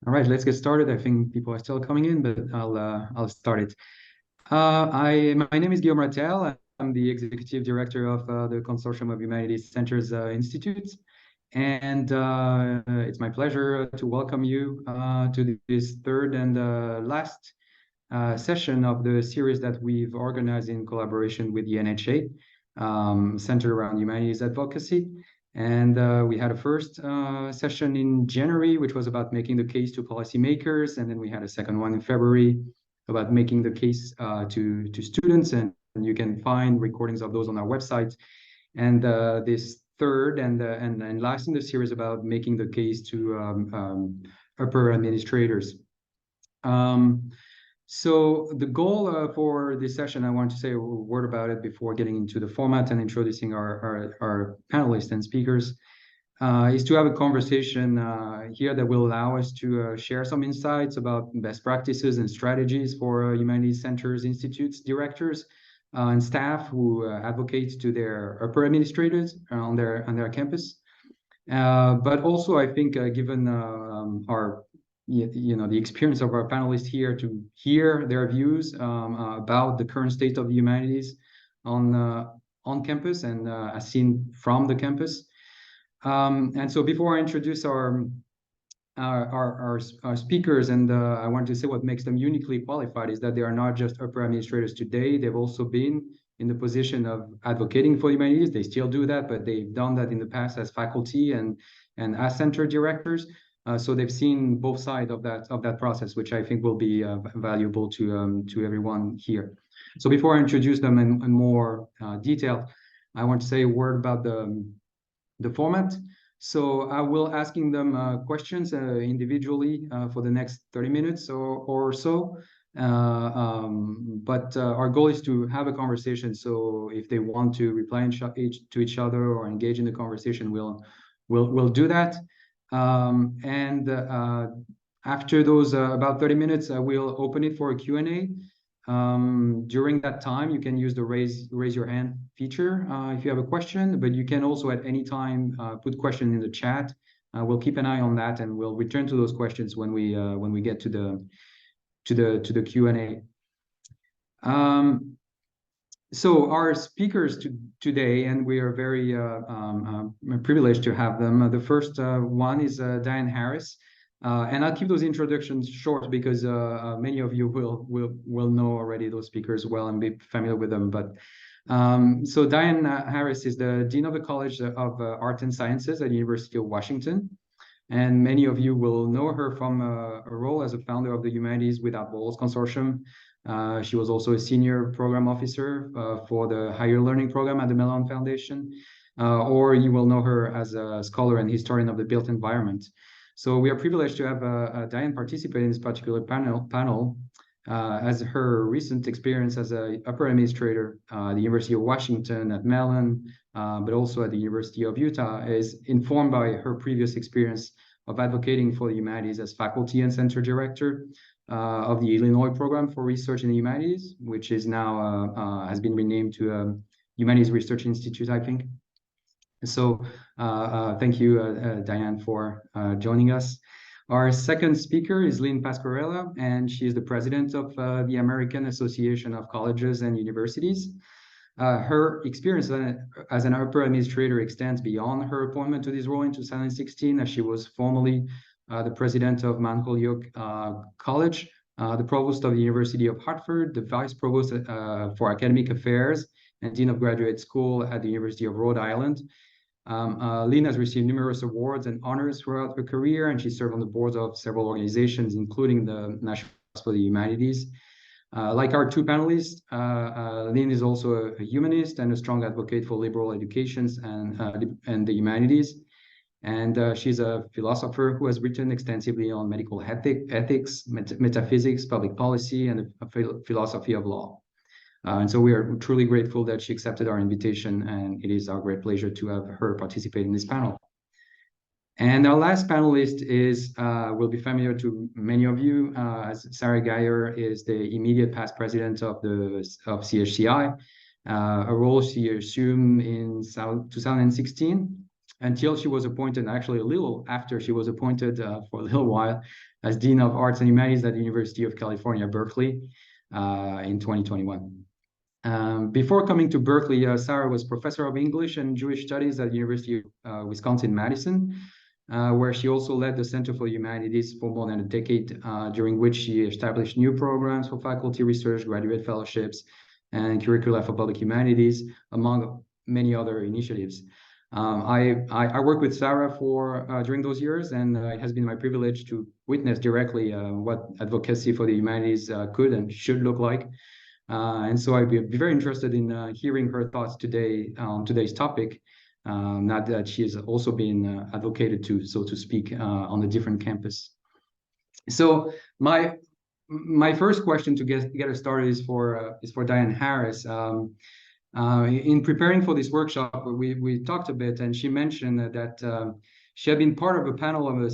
All right, let's get started. I think people are still coming in, but I'll start it. My name is Guillaume Rattel. I'm the executive director of the Consortium of Humanities Centers Institutes, and it's my pleasure to welcome you to this third and last session of the series that we've organized in collaboration with the NHA, centered around humanities advocacy. And we had a first session in January, which was about making the case to policymakers. And then we had a second one in February about making the case to students. And you can find recordings of those on our website. And this third and last in the series about making the case to upper administrators. So the goal for this session, I want to say a word about it before getting into the format and introducing our panelists and speakers, is to have a conversation here that will allow us to share some insights about best practices and strategies for humanities centers, institutes, directors, and staff who advocate to their upper administrators on their campus. But also, I think, given our the experience of our panelists here, to hear their views about the current state of the humanities on campus and as seen from the campus. And so before I introduce our speakers, and I want to say what makes them uniquely qualified is that they are not just upper administrators today. They've also been in the position of advocating for humanities. They still do that, but they've done that in the past as faculty and as center directors. So they've seen both sides of that process, which I think will be valuable to everyone here. So before I introduce them in more detail, I want to say a word about the format. So I will asking them questions individually for the next 30 minutes or so. But our goal is to have a conversation. So if they want to reply to each other or engage in the conversation, we'll do that. And after those about 30 minutes, we'll open it for a Q&A. During that time, you can use the raise your hand feature if you have a question, but you can also at any time put question in the chat. We'll keep an eye on that, and we'll return to those questions when we get to the Q&A. So our speakers today, and we are very privileged to have them. The first one is Diane Harris. And I'll keep those introductions short because many of you will know already those speakers well and be familiar with them. But so Diane Harris is the Dean of the College of Art and Sciences at the University of Washington. And many of you will know her from a role as a founder of the Humanities Without Walls Consortium. She was also a senior program officer for the higher learning program at the Mellon Foundation. Or you will know her as a scholar and historian of the built environment. So we are privileged to have Diane participate in this particular panel as her recent experience as an upper administrator at the University of Washington, at Mellon, but also at the University of Utah, is informed by her previous experience of advocating for the humanities as faculty and center director of the Illinois Program for Research in the Humanities, which is now has been renamed to Humanities Research Institute, I think. So thank you, Diane, for joining us. Our second speaker is Lynn Pasquarella, and she is the president of the American Association of Colleges and Universities. Her experience as an upper administrator extends beyond her appointment to this role in 2016, as she was formerly the president of Mount Holyoke College, the provost of the University of Hartford, the vice provost for academic affairs, and dean of graduate school at the University of Rhode Island. Lynn has received numerous awards and honors throughout her career, and she served on the boards of several organizations, including the National Humanities for the Humanities. Like our two panelists, Lynn is also a humanist and a strong advocate for liberal educations and the humanities. And she's a philosopher who has written extensively on medical ethics, metaphysics, public policy, and the philosophy of law. And so we are truly grateful that she accepted our invitation, and it is our great pleasure to have her participate in this panel. And our last panelist will be familiar to many of you, as Sarah Geyer is the immediate past president of CHCI, a role she assumed in 2016. until she was appointed, actually a little after she was appointed for a little while, as Dean of Arts and Humanities at the University of California, Berkeley, in 2021. Before coming to Berkeley, Sarah was professor of English and Jewish Studies at the University of Wisconsin-Madison, where she also led the Center for Humanities for more than a decade, during which she established new programs for faculty research, graduate fellowships, and curricula for public humanities, among many other initiatives. I worked with Sarah during those years, and it has been my privilege to witness directly what advocacy for the humanities could and should look like. And so I'd be very interested in hearing her thoughts today on today's topic, now that she has also been advocated to, so to speak, on a different campus. So my first question to get us started is for Diane Harris. In preparing for this workshop, we talked a bit, and she mentioned that she had been part of a panel of a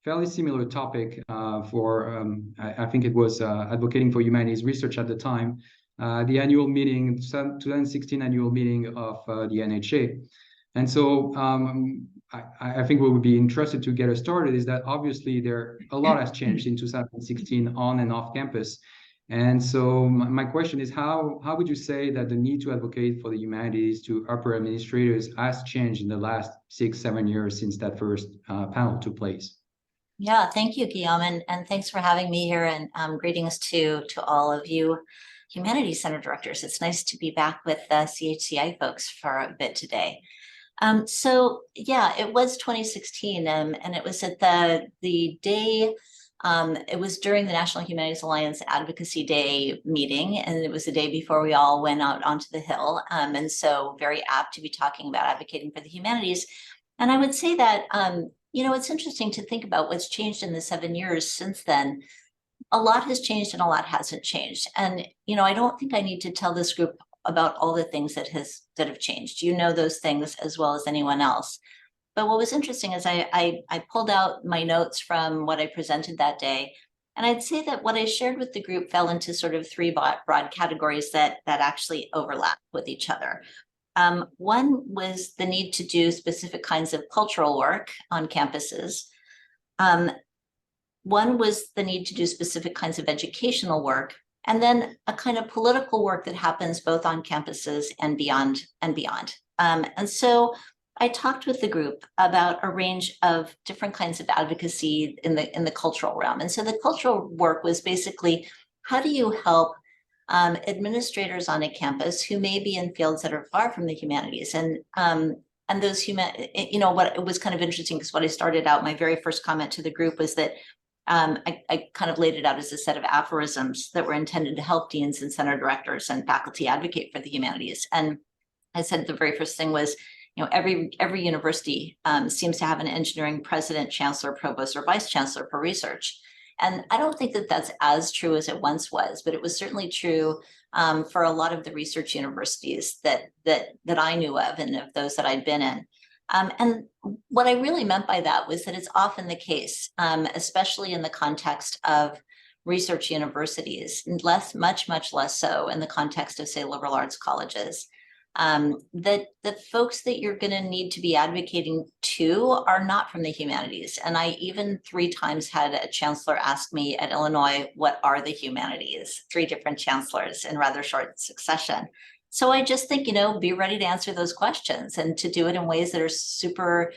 fairly similar topic I think it was advocating for humanities research at the time, the annual meeting, 2016 annual meeting of the NHA. And so I think what would be interested to get us started is that obviously a lot has changed in 2016 on and off campus. And so my question is, how would you say that the need to advocate for the humanities to upper administrators has changed in the last 6-7 years since that first panel took place? Yeah, thank you, Guillaume, and thanks for having me here, and greetings to all of you Humanities Center directors. It's nice to be back with the CHCI folks for a bit today. So yeah, it was 2016, and it was at the day. It was during the National Humanities Alliance Advocacy Day meeting, and it was the day before we all went out onto the Hill. And so very apt to be talking about advocating for the humanities. And I would say that, it's interesting to think about what's changed in the 7 years since then. A lot has changed and a lot hasn't changed. And, I don't think I need to tell this group about all the things that have changed. You know those things as well as anyone else. But what was interesting is I pulled out my notes from what I presented that day. And I'd say that what I shared with the group fell into sort of three broad categories that actually overlap with each other. One was the need to do specific kinds of cultural work on campuses. One was the need to do specific kinds of educational work, and then a kind of political work that happens both on campuses and beyond. And so I talked with the group about a range of different kinds of advocacy in the cultural realm. And so the cultural work was basically, how do you help administrators on a campus who may be in fields that are far from the humanities, and those what it was kind of interesting, because what I started out, my very first comment to the group was that I kind of laid it out as a set of aphorisms that were intended to help deans and center directors and faculty advocate for the humanities. And I said the very first thing was, every university seems to have an engineering president, chancellor, provost, or vice chancellor for research. And I don't think that that's as true as it once was, but it was certainly true for a lot of the research universities that I knew of, and of those that I'd been in. And what I really meant by that was that it's often the case, especially in the context of research universities, much less so in the context of, say, liberal arts colleges, that the folks that you're going to need to be advocating to are not from the humanities. And I even 3 times had a chancellor ask me at Illinois, what are the humanities? 3 different chancellors in rather short succession. So I just think, be ready to answer those questions and to do it in ways that are super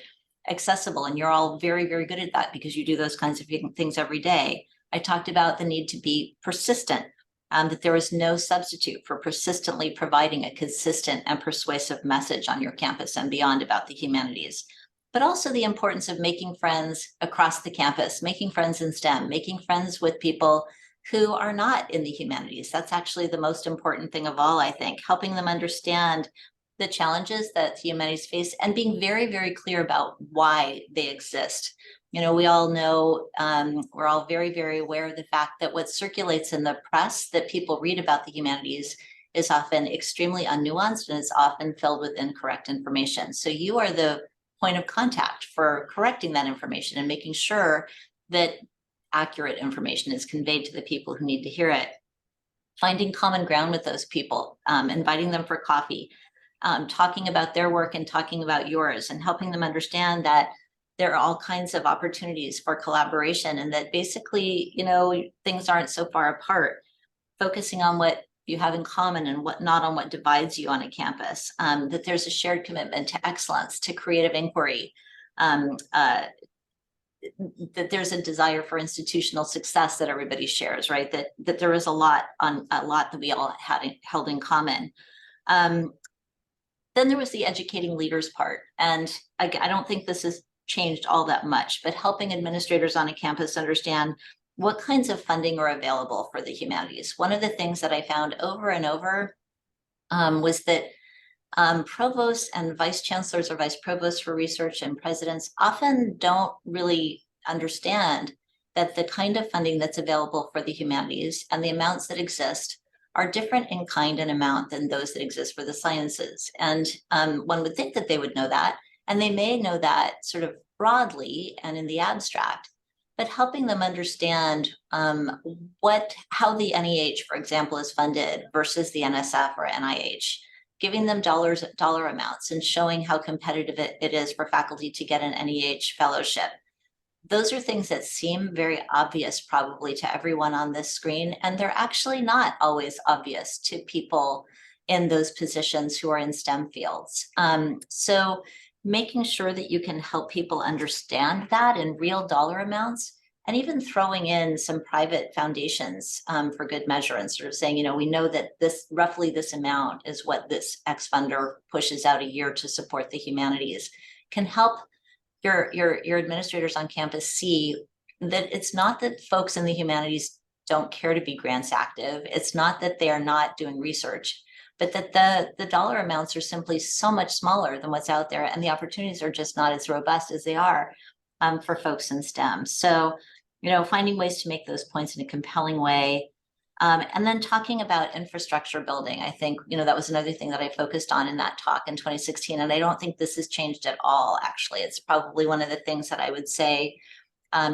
accessible. And you're all very, very good at that because you do those kinds of things every day. I talked about the need to be persistent, that there is no substitute for persistently providing a consistent and persuasive message on your campus and beyond about the humanities, but also the importance of making friends across the campus, making friends in STEM, making friends with people who are not in the humanities. That's actually the most important thing of all, I think, helping them understand the challenges that the humanities face and being very, very clear about why they exist. We all know, we're all very, very aware of the fact that what circulates in the press that people read about the humanities is often extremely unnuanced, and it's often filled with incorrect information. So you are the point of contact for correcting that information and making sure that accurate information is conveyed to the people who need to hear it. Finding common ground with those people, inviting them for coffee, talking about their work and talking about yours, and helping them understand that there are all kinds of opportunities for collaboration, and that basically, things aren't so far apart, focusing on what you have in common and what not on what divides you on a campus, that there's a shared commitment to excellence, to creative inquiry, that there's a desire for institutional success that everybody shares, right? That there is a lot that we all held in common. Then there was the educating leaders part. And I don't think this has changed all that much, but helping administrators on a campus understand what kinds of funding are available for the humanities. One of the things that I found over and over was that provosts and vice chancellors or vice provosts for research and presidents often don't really understand that the kind of funding that's available for the humanities and the amounts that exist are different in kind and amount than those that exist for the sciences. And one would think that they would know that, and they may know that sort of broadly and in the abstract, but helping them understand how the NEH, for example, is funded versus the NSF or NIH, giving them dollar amounts and showing how competitive it is for faculty to get an NEH fellowship. Those are things that seem very obvious probably to everyone on this screen, and they're actually not always obvious to people in those positions who are in STEM fields. So making sure that you can help people understand that in real dollar amounts, and even throwing in some private foundations for good measure, and sort of saying, we know that roughly this amount is what this X funder pushes out a year to support the humanities, can help your administrators on campus see that it's not that folks in the humanities don't care to be grants active. It's not that they are not doing research, but that the dollar amounts are simply so much smaller than what's out there, and the opportunities are just not as robust as they are for folks in STEM. So, finding ways to make those points in a compelling way. And then talking about infrastructure building, I think, that was another thing that I focused on in that talk in 2016. And I don't think this has changed at all, actually. It's probably one of the things that I would say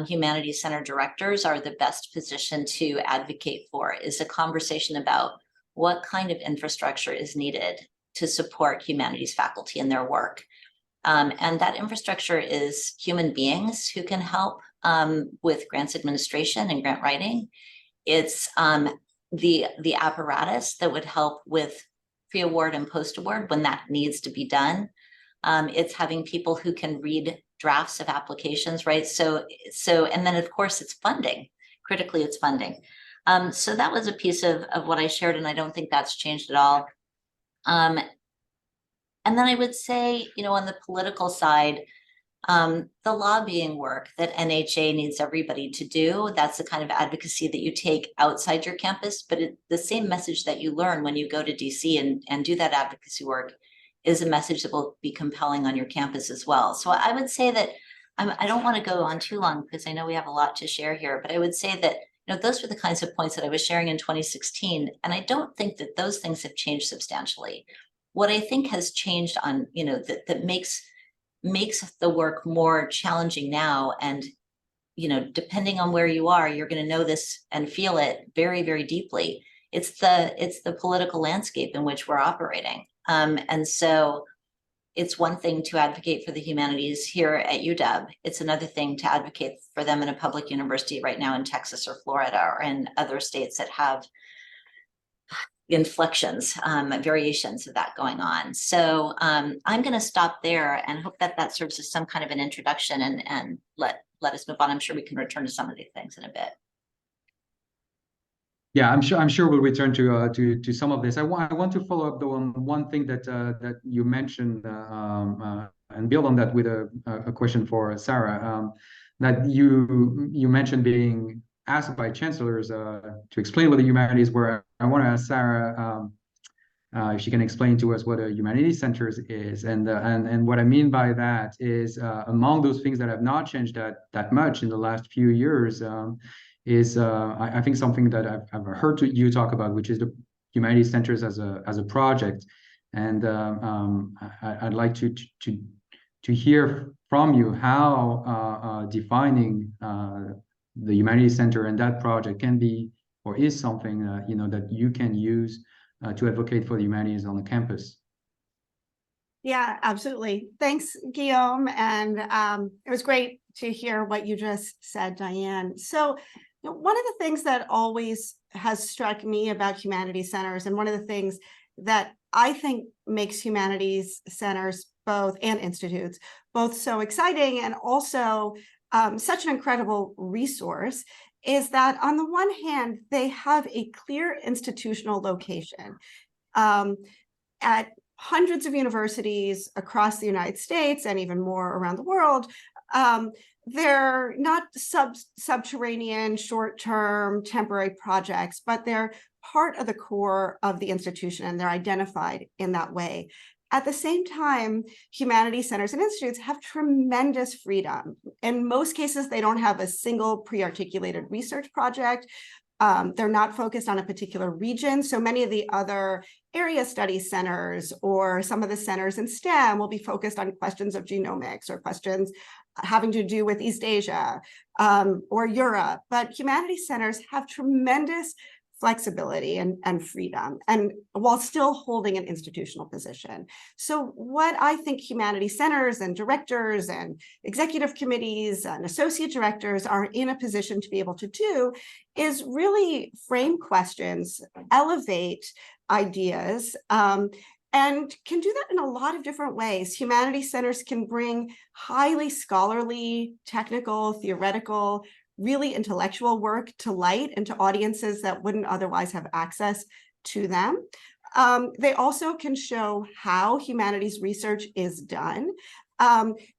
humanities center directors are the best position to advocate for, is a conversation about what kind of infrastructure is needed to support humanities faculty in their work. And that infrastructure is human beings who can help with grants administration and grant writing. It's the apparatus that would help with pre-award and post-award when that needs to be done. It's having people who can read drafts of applications, right? So, and then of course it's funding. Critically, it's funding. So that was a piece of what I shared, and I don't think that's changed at all. And then I would say, on the political side, the lobbying work that NHA needs everybody to do, that's the kind of advocacy that you take outside your campus, but the same message that you learn when you go to DC and do that advocacy work is a message that will be compelling on your campus as well. So I would say that, I don't want to go on too long because I know we have a lot to share here, but I would say that those were the kinds of points that I was sharing in 2016, and I don't think that those things have changed substantially. What I think has changed on, that makes the work more challenging now, and depending on where you are, you're going to know this and feel it very, very deeply. It's the political landscape in which we're operating, and so it's one thing to advocate for the humanities here at UW. It's another thing to advocate for them in a public university right now in Texas or Florida or in other states that have inflections, variations of that going on. So I'm going to stop there and hope that serves as some kind of an introduction, and let us move on. I'm sure we can return to some of these things in a bit. Yeah, I'm sure we'll return to some of this. I want to follow up though on one thing that you mentioned and build on that with a question for Sarah. That you mentioned being asked by chancellors to explain what the humanities were. I want to ask Sarah if she can explain to us what a humanities center is, and what I mean by that is among those things that have not changed that much in the last few years. Is I think something that I've heard you talk about, which is the humanities centers as a project, and I'd like to hear from you how defining the humanities center and that project can be or is something that you can use to advocate for the humanities on the campus. Yeah, absolutely. Thanks, Guillaume. And it was great to hear what you just said, Diane. So one of the things that always has struck me about humanities centers, and one of the things that I think makes humanities centers both and institutes both so exciting and also such an incredible resource, is that on the one hand, they have a clear institutional location at hundreds of universities across the United States and even more around the world. They're not subterranean, short-term, temporary projects, but they're part of the core of the institution, and they're identified in that way. At the same time, humanities centers and institutes have tremendous freedom. In most cases, they don't have a single pre-articulated research project. They're not focused on a particular region. So many of the other area study centers or some of the centers in STEM will be focused on questions of genomics or questions having to do with East Asia or Europe. But humanities centers have tremendous flexibility and freedom, and while still holding an institutional position. So what I think humanities centers and directors and executive committees and associate directors are in a position to be able to do is really frame questions, elevate ideas, and can do that in a lot of different ways. Humanities centers can bring highly scholarly, technical, theoretical, really intellectual work to light and to audiences that wouldn't otherwise have access to them. They also can show how humanities research is done.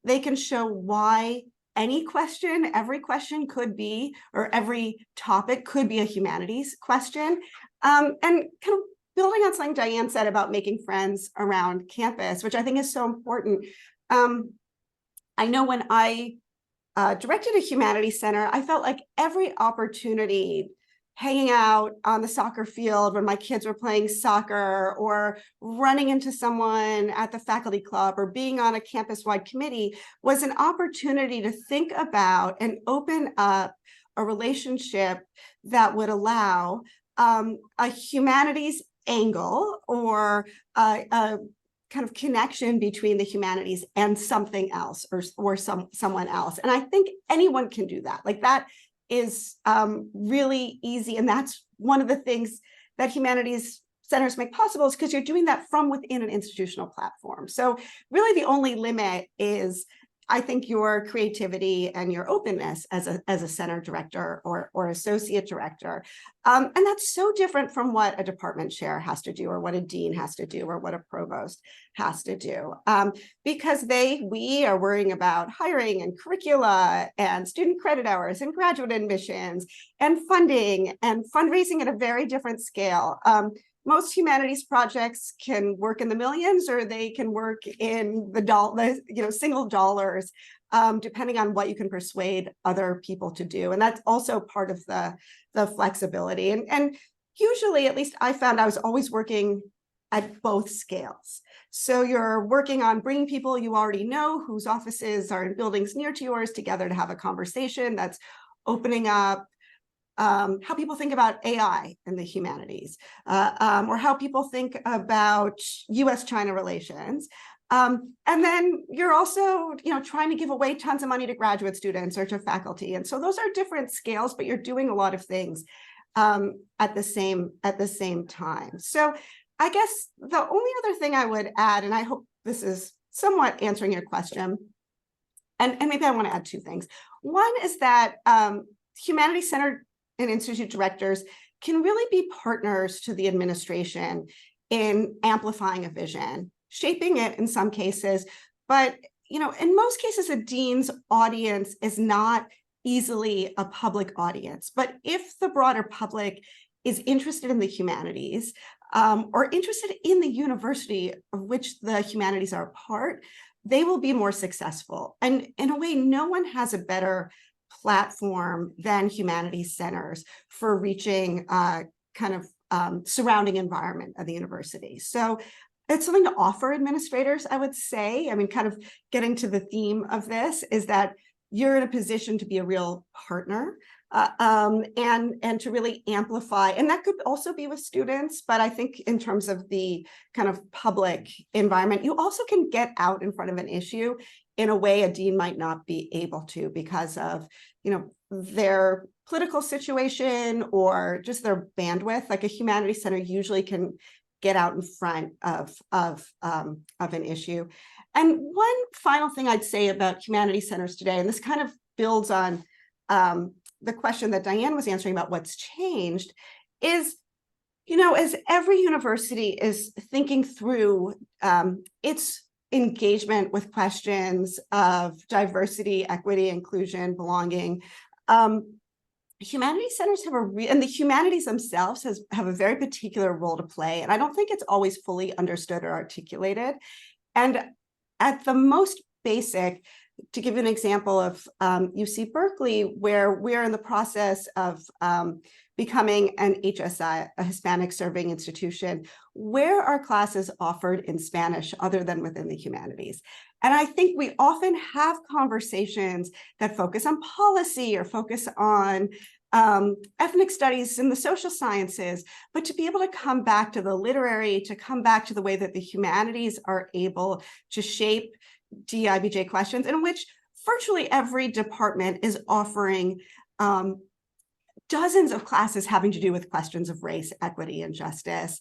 They can show why any question, every question could be, or every topic could be a humanities question. And kind of building on something Diane said about making friends around campus, which I think is so important. I know when I directed a humanities center, I felt like every opportunity, hanging out on the soccer field when my kids were playing soccer, or running into someone at the faculty club, or being on a campus-wide committee, was an opportunity to think about and open up a relationship that would allow a humanities angle or a kind of connection between the humanities and something else or someone else. And I think anyone can do that. Like, that is really easy. And that's one of the things that humanities centers make possible, is because you're doing that from within an institutional platform. So really the only limit is, I think, your creativity and your openness as a center director or associate director. And that's so different from what a department chair has to do, or what a dean has to do, or what a provost has to do. Because we are worrying about hiring and curricula and student credit hours and graduate admissions and funding and fundraising at a very different scale. Most humanities projects can work in the millions, or they can work in the single dollars, depending on what you can persuade other people to do. And that's also part of the flexibility. And usually, at least I found, I was always working at both scales. So you're working on bringing people you already know, whose offices are in buildings near to yours, together to have a conversation that's opening up how people think about AI in the humanities, or how people think about US-China relations. And then you're also, trying to give away tons of money to graduate students or to faculty. And so those are different scales, but you're doing a lot of things at the same time. So I guess the only other thing I would add, and I hope this is somewhat answering your question, and maybe I want to add two things. One is that humanities centered and institute directors can really be partners to the administration in amplifying a vision, shaping it in some cases, but in most cases, a dean's audience is not easily a public audience. But if the broader public is interested in the humanities, or interested in the university of which the humanities are a part, they will be more successful. And in a way, no one has a better platform than humanities centers for reaching kind of surrounding environment of the university. So it's something to offer administrators, I would say. I mean, kind of getting to the theme of this is that you're in a position to be a real partner and to really amplify. And that could also be with students, but I think in terms of the kind of public environment, you also can get out in front of an issue in a way a dean might not be able to because of, their political situation or just their bandwidth. Like a humanities center usually can get out in front of an issue. And one final thing I'd say about humanities centers today, and this kind of builds on the question that Diane was answering about what's changed, is, as every university is thinking through its engagement with questions of diversity, equity, inclusion, belonging, humanities centers have and the humanities themselves have a very particular role to play. And I don't think it's always fully understood or articulated. And at the most basic, to give you an example of UC Berkeley, where we're in the process of becoming an HSI, a Hispanic serving institution, where are classes offered in Spanish other than within the humanities? And I think we often have conversations that focus on policy or focus on ethnic studies and the social sciences, but to be able to come back to the literary, to come back to the way that the humanities are able to shape DIBJ questions, in which virtually every department is offering dozens of classes having to do with questions of race, equity, and justice,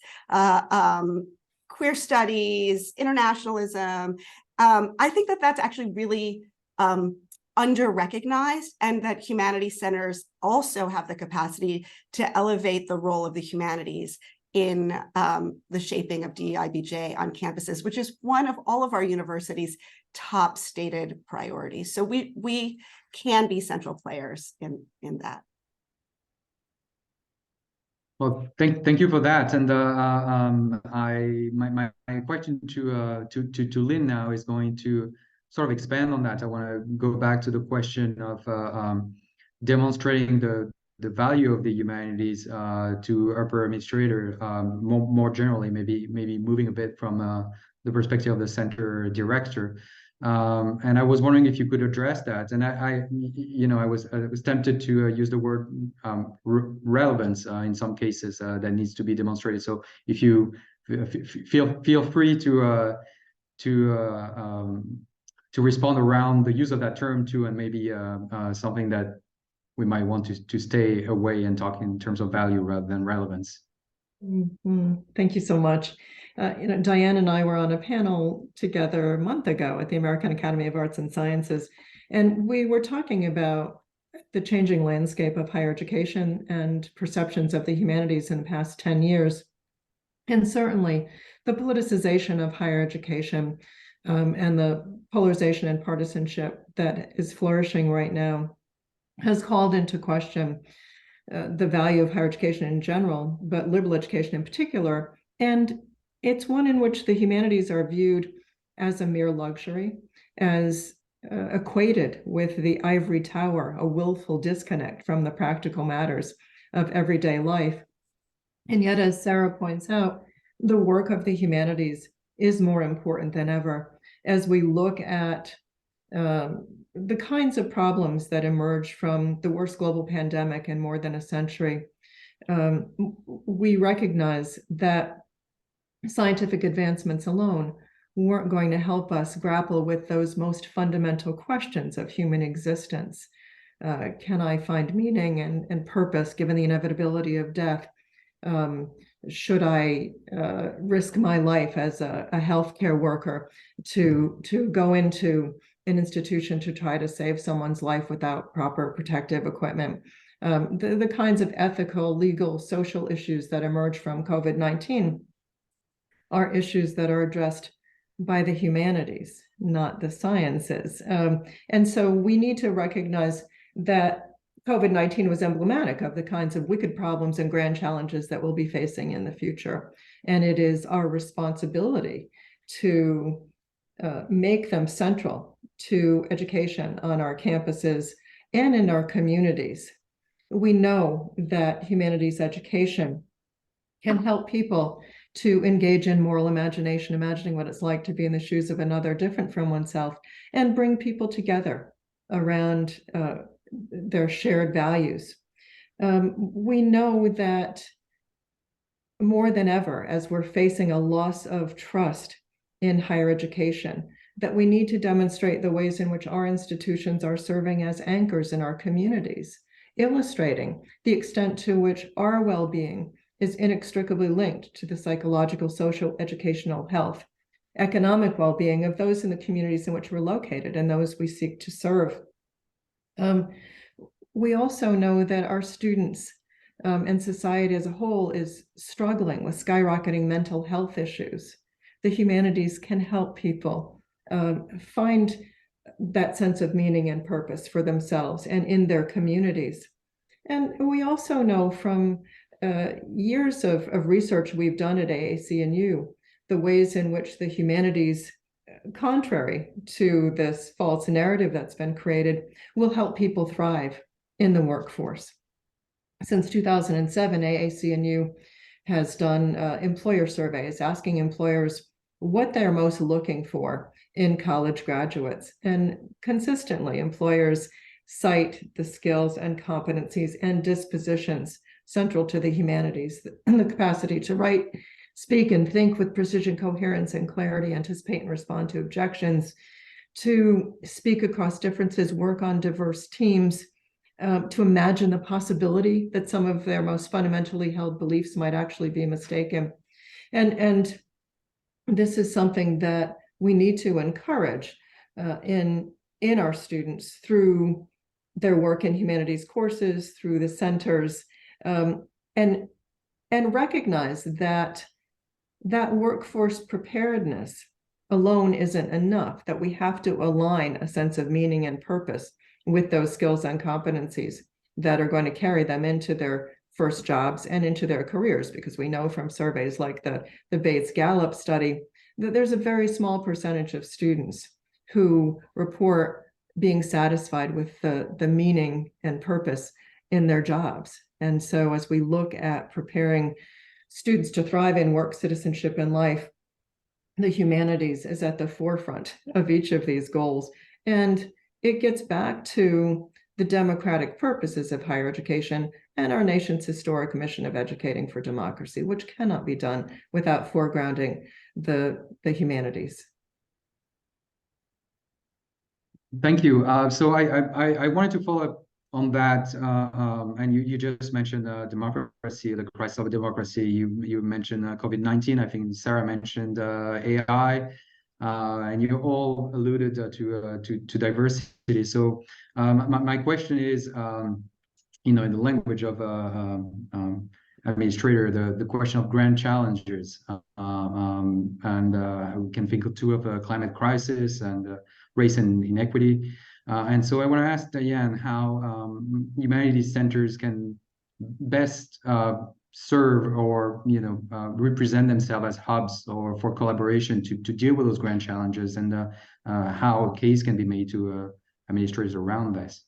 queer studies, internationalism. I think that that's actually really under-recognized, and that humanities centers also have the capacity to elevate the role of the humanities in the shaping of DEIBJ on campuses, which is one of all of our universities' top stated priorities. So we can be central players in that. Well, thank you for that. And my question to Lynn now is going to sort of expand on that. I want to go back to the question of demonstrating the value of the humanities to upper administrator more generally, maybe moving a bit from the perspective of the center director. And I was wondering if you could address that. And I was tempted to use the word relevance in some cases that needs to be demonstrated. So if you feel free to respond around the use of that term too, and maybe something that we might want to stay away and talk in terms of value rather than relevance. Mm-hmm. Thank you so much. Diane and I were on a panel together a month ago at the American Academy of Arts and Sciences, and we were talking about the changing landscape of higher education and perceptions of the humanities in the past 10 years. And certainly the politicization of higher education and the polarization and partisanship that is flourishing right now has called into question the value of higher education in general, but liberal education in particular. And it's one in which the humanities are viewed as a mere luxury, as equated with the ivory tower, a willful disconnect from the practical matters of everyday life. And yet, as Sarah points out, the work of the humanities is more important than ever as we look at the kinds of problems that emerge from the worst global pandemic in more than a century. We recognize that scientific advancements alone weren't going to help us grapple with those most fundamental questions of human existence. Can I find meaning and purpose given the inevitability of death? Should I risk my life as a healthcare worker to go into an institution to try to save someone's life without proper protective equipment? The kinds of ethical, legal, social issues that emerge from COVID-19 are issues that are addressed by the humanities, not the sciences. And so we need to recognize that COVID-19 was emblematic of the kinds of wicked problems and grand challenges that we'll be facing in the future. And it is our responsibility to make them central to education on our campuses and in our communities. We know that humanities education can help people to engage in moral imagination, imagining what it's like to be in the shoes of another different from oneself, and bring people together around their shared values. We know that more than ever, as we're facing a loss of trust in higher education, that we need to demonstrate the ways in which our institutions are serving as anchors in our communities, illustrating the extent to which our well-being is inextricably linked to the psychological, social, educational health, economic well-being of those in the communities in which we're located and those we seek to serve. We also know that our students and society as a whole is struggling with skyrocketing mental health issues. The humanities can help people find that sense of meaning and purpose for themselves and in their communities. And we also know from years of research we've done at AAC&U, the ways in which the humanities, contrary to this false narrative that's been created, will help people thrive in the workforce. Since 2007, AAC&U has done employer surveys asking employers what they're most looking for in college graduates. And consistently, employers cite the skills and competencies and dispositions central to the humanities, and the capacity to write, speak, and think with precision, coherence, and clarity, anticipate and respond to objections, to speak across differences, work on diverse teams, to imagine the possibility that some of their most fundamentally held beliefs might actually be mistaken. And this is something that we need to encourage in our students through their work in humanities courses, through the centers, and recognize that workforce preparedness alone isn't enough, that we have to align a sense of meaning and purpose with those skills and competencies that are going to carry them into their first jobs and into their careers, because we know from surveys like the Bates-Gallup study that there's a very small percentage of students who report being satisfied with the meaning and purpose in their jobs. And so as we look at preparing students to thrive in work, citizenship, and life, the humanities is at the forefront of each of these goals. And it gets back to the democratic purposes of higher education and our nation's historic mission of educating for democracy, which cannot be done without foregrounding the humanities. Thank you. So I wanted to follow up on that, and you just mentioned democracy, the crisis of democracy. You mentioned COVID-19. I think Sarah mentioned AI, and you all alluded to diversity. So my question is, in the language of administrator, the question of grand challenges, and we can think of two of climate crisis and race and inequity. And so I want to ask Diane how humanities centers can best serve or represent themselves as hubs or for collaboration to deal with those grand challenges, and how a case can be made to administrators around this.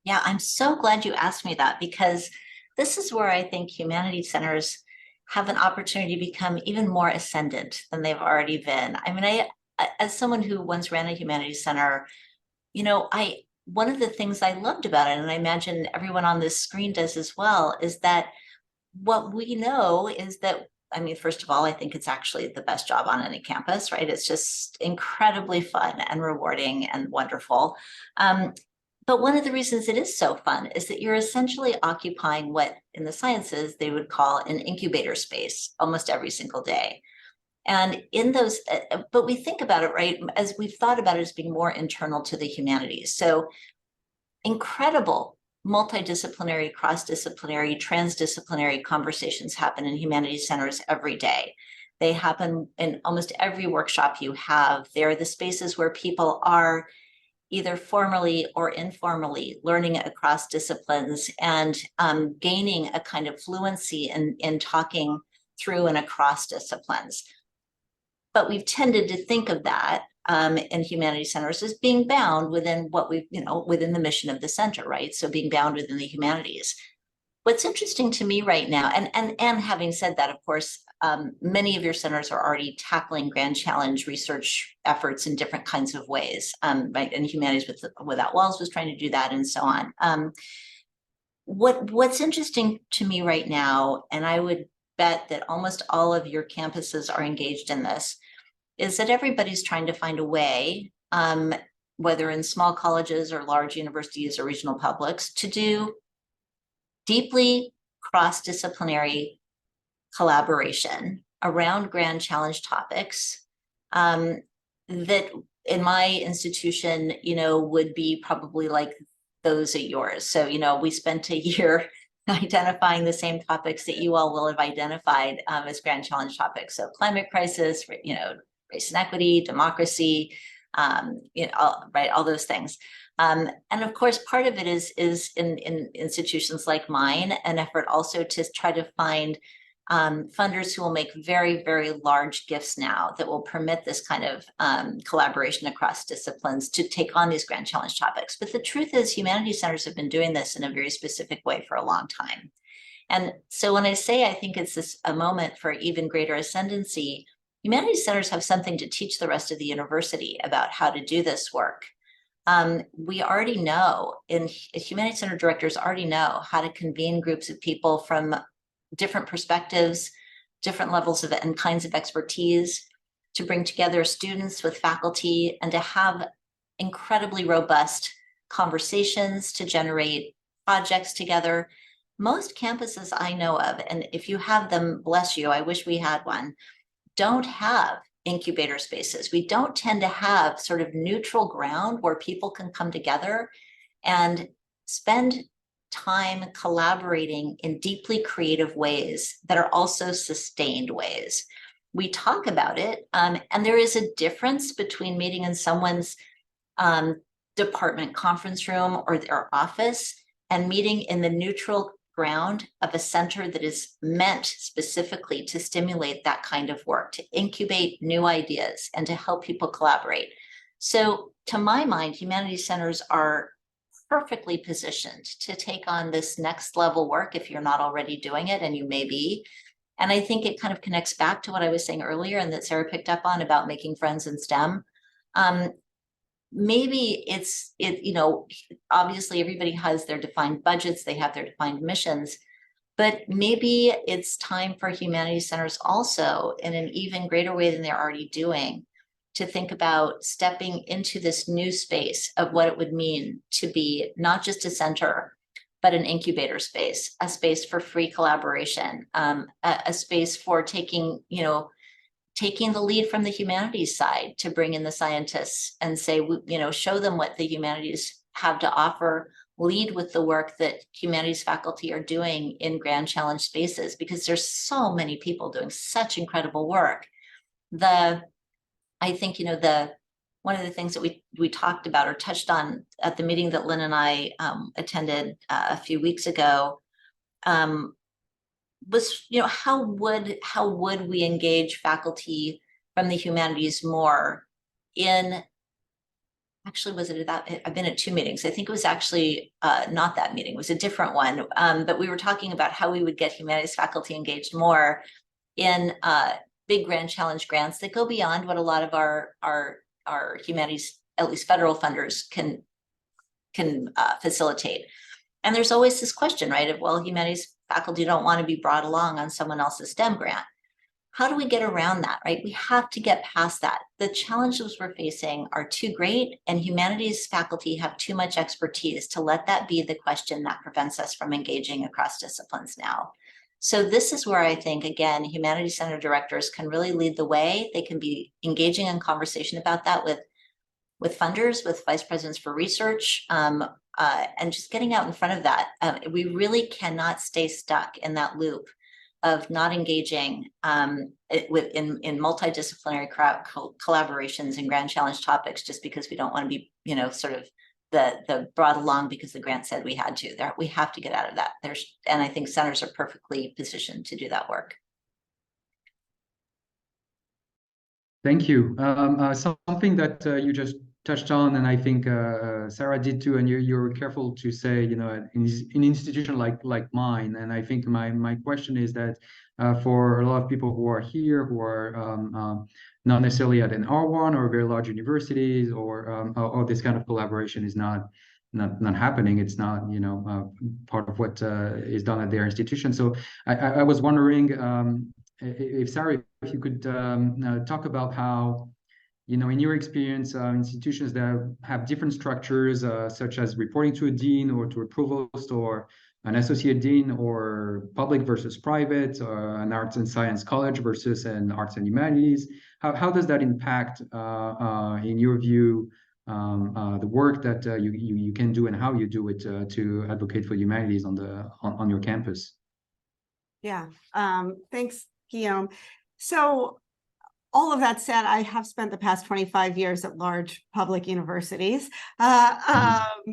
Yeah, I'm so glad you asked me that, because this is where I think humanities centers have an opportunity to become even more ascendant than they've already been. I mean, as someone who once ran a humanities center, one of the things I loved about it, and I imagine everyone on this screen does as well, is that what we know is that, I mean, first of all, I think it's actually the best job on any campus, right? It's just incredibly fun and rewarding and wonderful. But one of the reasons it is so fun is that you're essentially occupying what in the sciences they would call an incubator space almost every single day. And in those, but we think about it, right, as we've thought about it as being more internal to the humanities. So incredible multidisciplinary, cross-disciplinary, transdisciplinary conversations happen in humanities centers every day. They happen in almost every workshop you have. They're the spaces where people are either formally or informally learning across disciplines and gaining a kind of fluency in talking through and across disciplines. But we've tended to think of that in humanities centers as being bound within what we've, within the mission of the center, right? So being bound within the humanities. What's interesting to me right now, and having said that, of course, many of your centers are already tackling Grand Challenge research efforts in different kinds of ways, right? And Humanities Without Walls was trying to do that, and so on. What's interesting to me right now, and I would bet that almost all of your campuses are engaged in this, is that everybody's trying to find a way, whether in small colleges or large universities or regional publics, to do deeply cross-disciplinary collaboration around Grand Challenge topics that in my institution, would be probably like those at yours. So, we spent a year identifying the same topics that you all will have identified as Grand Challenge topics. So climate crisis, race and equity, democracy, all those things. And of course, part of it is in institutions like mine, an effort also to try to find funders who will make very, very large gifts now that will permit this kind of collaboration across disciplines to take on these Grand Challenge topics. But the truth is, humanities centers have been doing this in a very specific way for a long time. And so when I say I think it's a moment for even greater ascendancy, humanities centers have something to teach the rest of the university about how to do this work. We already know, humanities center directors already know how to convene groups of people from different perspectives, different levels of and kinds of expertise, to bring together students with faculty and to have incredibly robust conversations to generate projects together. Most campuses I know of, and if you have them, bless you, I wish we had one, don't have incubator spaces. We don't tend to have sort of neutral ground where people can come together and spend time collaborating in deeply creative ways that are also sustained ways. We talk about it, and there is a difference between meeting in someone's department conference room or their office and meeting in the neutral ground of a center that is meant specifically to stimulate that kind of work, to incubate new ideas and to help people collaborate. So to my mind, humanities centers are perfectly positioned to take on this next level work if you're not already doing it, and you may be. And I think it kind of connects back to what I was saying earlier and that Sarah picked up on about making friends in STEM. Maybe obviously everybody has their defined budgets, they have their defined missions, but maybe it's time for humanities centers also, in an even greater way than they're already doing, to think about stepping into this new space of what it would mean to be not just a center, but an incubator space, a space for free collaboration, a space for taking the lead from the humanities side to bring in the scientists and say, show them what the humanities have to offer, lead with the work that humanities faculty are doing in Grand Challenge spaces, because there's so many people doing such incredible work. I think, one of the things that we talked about or touched on at the meeting that Lynn and I attended a few weeks ago was, how would we engage faculty from the humanities more in, actually, was it that, I've been at two meetings. I think it was actually not that meeting, it was a different one. But we were talking about how we would get humanities faculty engaged more in big Grand Challenge grants that go beyond what a lot of our humanities, at least federal funders, can facilitate. And there's always this question, right, of, well, humanities faculty don't want to be brought along on someone else's STEM grant. How do we get around that, right? We have to get past that. The challenges we're facing are too great, and humanities faculty have too much expertise to let that be the question that prevents us from engaging across disciplines now. So this is where I think, again, humanities center directors can really lead the way. They can be engaging in conversation about that with funders, with vice presidents for research, and just getting out in front of that. We really cannot stay stuck in that loop of not engaging in multidisciplinary collaborations and Grand Challenge topics just because we don't want to be, sort of the brought along because the grant said we had to. We have to get out of that. And I think centers are perfectly positioned to do that work. Thank you. Something that you just touched on, and I think Sarah did too, and you're careful to say, in an institution like mine. And I think my question is that for a lot of people who are here, who are not necessarily at an R1 or very large universities, or this kind of collaboration is not happening. It's not, part of what is done at their institution. So I was wondering if Sarah, if you could talk about how, in your experience, institutions that have different structures, such as reporting to a dean or to a provost or an associate dean, or public versus private, an arts and science college versus an arts and humanities, how does that impact, in your view, the work that you can do and how you do it to advocate for humanities on your campus? Yeah, thanks, Guillaume. So all of that said, I have spent the past 25 years at large public universities,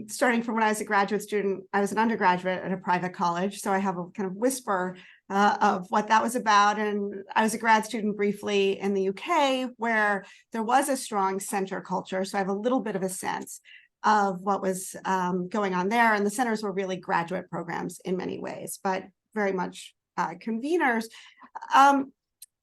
starting from when I was a graduate student. I was an undergraduate at a private college, so I have a kind of whisper of what that was about. And I was a grad student briefly in the UK, where there was a strong center culture. So I have a little bit of a sense of what was going on there. And the centers were really graduate programs in many ways, but very much conveners.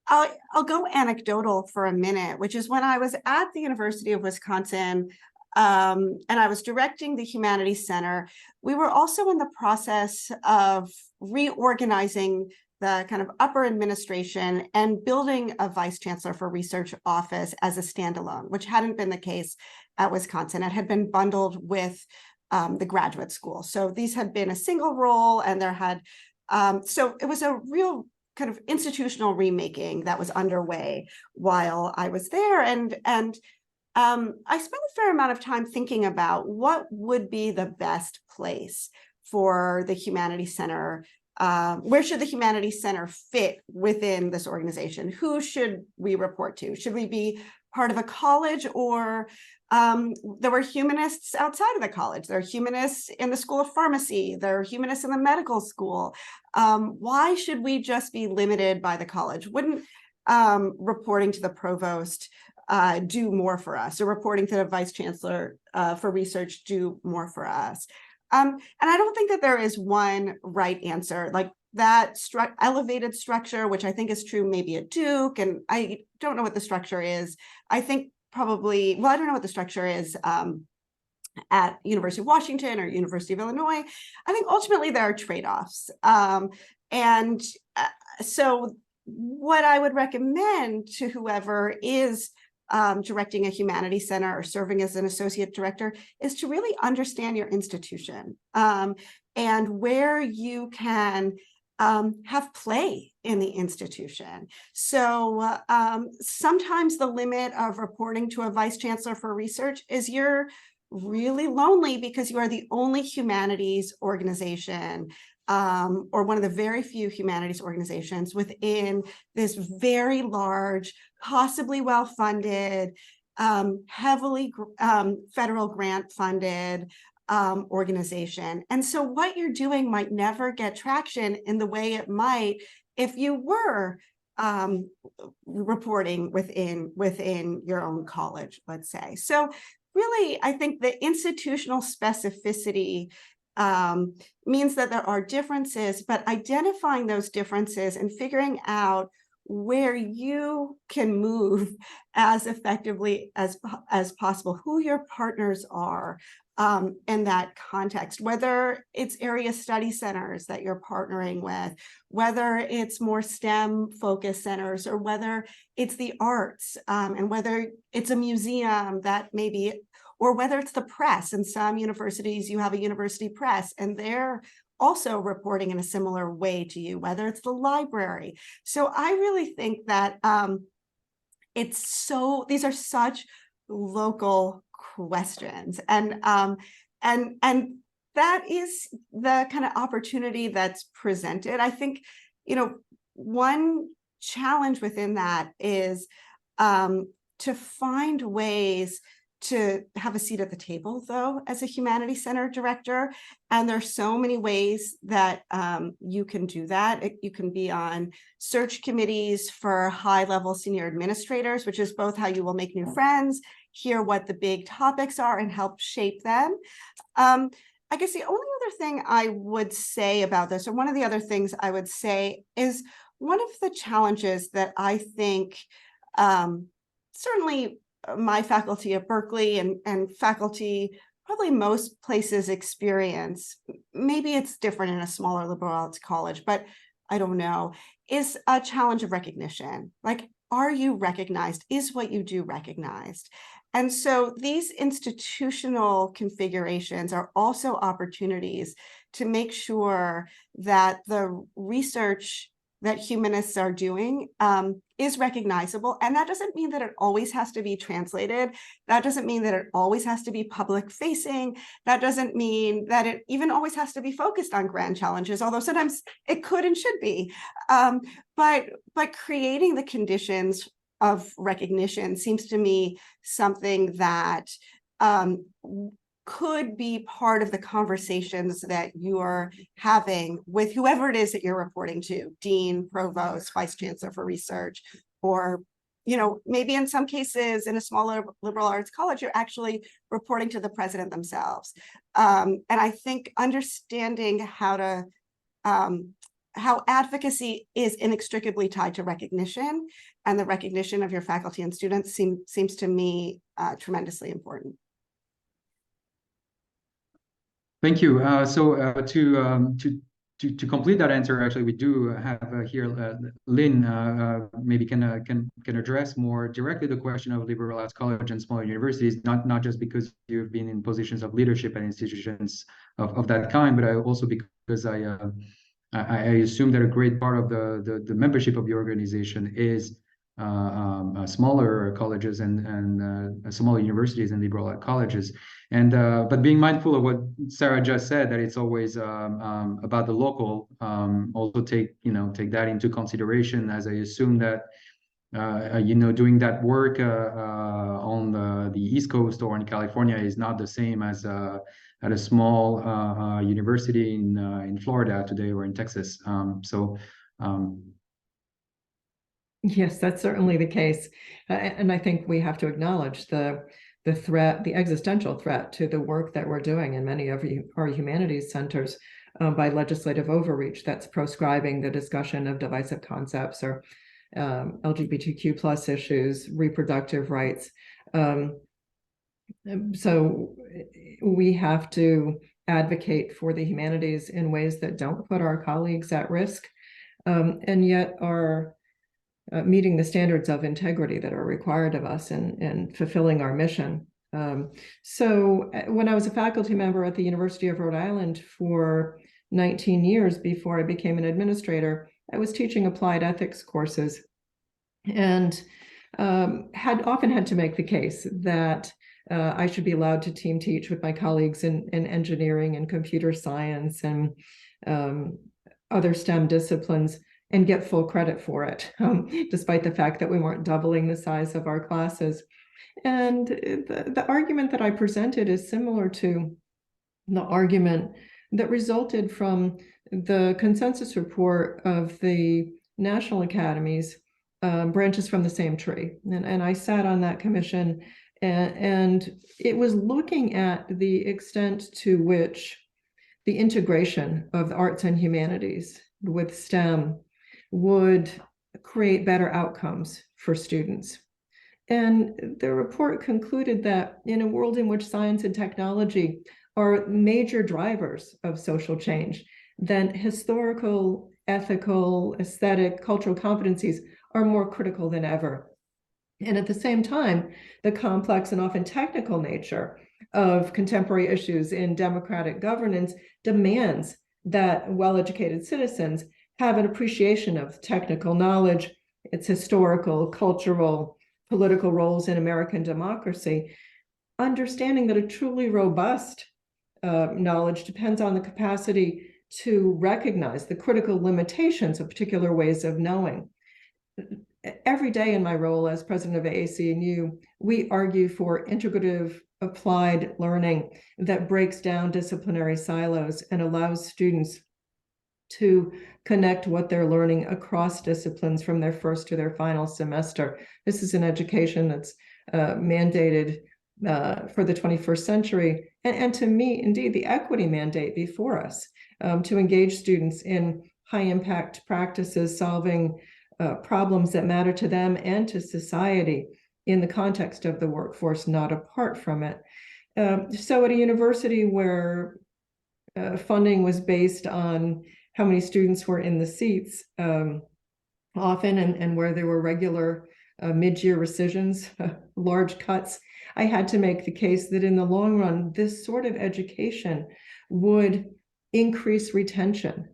I'll go anecdotal for a minute, which is when I was at the University of Wisconsin, and I was directing the Humanities Center. We were also in the process of reorganizing the kind of upper administration and building a vice chancellor for research office as a standalone, which hadn't been the case at Wisconsin. It had been bundled with the graduate school. So these had been a single role, and there had, so it was a real kind of institutional remaking that was underway while I was there. And I spent a fair amount of time thinking about what would be the best place for the Humanities Center. Where should the Humanities Center fit within this organization? Who should we report to? Should we be part of a college, or there were humanists outside of the college? There are humanists in the School of Pharmacy. There are humanists in the medical school. Why should we just be limited by the college? Wouldn't reporting to the provost do more for us, or reporting to the vice chancellor for research do more for us? And I don't think that there is one right answer. Like that elevated structure, which I think is true maybe at Duke, and I don't know what the structure is. I think probably, well, I don't know what the structure is at University of Washington or University of Illinois. I think ultimately there are trade-offs. So what I would recommend to whoever is directing a humanities center or serving as an associate director is to really understand your institution and where you can have play in the institution. So sometimes the limit of reporting to a vice chancellor for research is you're really lonely because you are the only humanities organization or one of the very few humanities organizations within this very large, possibly well-funded, heavily federal grant-funded organization. And so what you're doing might never get traction in the way it might if you were reporting within your own college, let's say. So really, I think the institutional specificity means that there are differences, but identifying those differences and figuring out where you can move as effectively as possible, who your partners are in that context, whether it's area study centers that you're partnering with, whether it's more STEM focused centers, or whether it's the arts, and whether it's a museum that maybe, or whether it's the press. In some universities, you have a university press, and they're also reporting in a similar way to you, whether it's the library. So I really think that these are such local questions, and that is the kind of opportunity that's presented. I think, one challenge within that is to find ways to have a seat at the table, though, as a Humanities Center director. And there's so many ways that you can do that. You can be on search committees for high-level senior administrators, which is both how you will make new friends hear what the big topics are and help shape them. I guess the only other thing I would say about this, or one of the other things I would say, is one of the challenges that I think certainly my faculty at Berkeley and faculty probably most places experience, maybe it's different in a smaller liberal arts college, but I don't know, is a challenge of recognition. Like, are you recognized? Is what you do recognized? And so these institutional configurations are also opportunities to make sure that the research that humanists are doing is recognizable. And that doesn't mean that it always has to be translated. That doesn't mean that it always has to be public facing. That doesn't mean that it even always has to be focused on grand challenges, although sometimes it could and should be. But creating the conditions of recognition seems to me something that could be part of the conversations that you're having with whoever it is that you're reporting to, dean, provost, vice chancellor for research, or, you know, maybe in some cases in a smaller liberal arts college, you're actually reporting to the president themselves. And I think understanding how advocacy is inextricably tied to recognition, and the recognition of your faculty and students seems to me tremendously important. Thank you. To complete that answer, actually, we do have here Lynn. Maybe can address more directly the question of liberal arts college and smaller universities, not just because you've been in positions of leadership at institutions of that kind, but also because I assume that a great part of the membership of the organization is smaller colleges and smaller universities and liberal arts colleges. And but being mindful of what Sarah just said, that it's always about the local, also take that into consideration, as I assume that doing that work on the East Coast or in California is not the same as at a small university in Florida today or in Texas. Yes, that's certainly the case. And I think we have to acknowledge the threat, the existential threat to the work that we're doing in many of our humanities centers by legislative overreach that's proscribing the discussion of divisive concepts or LGBTQ plus issues, reproductive rights. So we have to advocate for the humanities in ways that don't put our colleagues at risk, and yet are meeting the standards of integrity that are required of us and fulfilling our mission. So when I was a faculty member at the University of Rhode Island for 19 years before I became an administrator, I was teaching applied ethics courses, and had often had to make the case that I should be allowed to team teach with my colleagues in engineering and computer science and other STEM disciplines and get full credit for it, despite the fact that we weren't doubling the size of our classes. And the argument that I presented is similar to the argument that resulted from the consensus report of the National Academies, branches from the same tree. And I sat on that commission, and it was looking at the extent to which the integration of the arts and humanities with STEM would create better outcomes for students. And the report concluded that in a world in which science and technology are major drivers of social change, then historical, ethical, aesthetic, cultural competencies are more critical than ever. And at the same time, the complex and often technical nature of contemporary issues in democratic governance demands that well-educated citizens have an appreciation of technical knowledge, its historical, cultural, political roles in American democracy, understanding that a truly robust knowledge depends on the capacity to recognize the critical limitations of particular ways of knowing. Every day in my role as president of AAC&U, we argue for integrative applied learning that breaks down disciplinary silos and allows students to connect what they're learning across disciplines from their first to their final semester. This is an education that's mandated for the 21st century, and to meet, indeed, the equity mandate before us, to engage students in high-impact practices, solving problems that matter to them and to society in the context of the workforce, not apart from it. So at a university where funding was based on how many students were in the seats, often, and where there were regular mid-year rescissions, large cuts, I had to make the case that in the long run, this sort of education would increase retention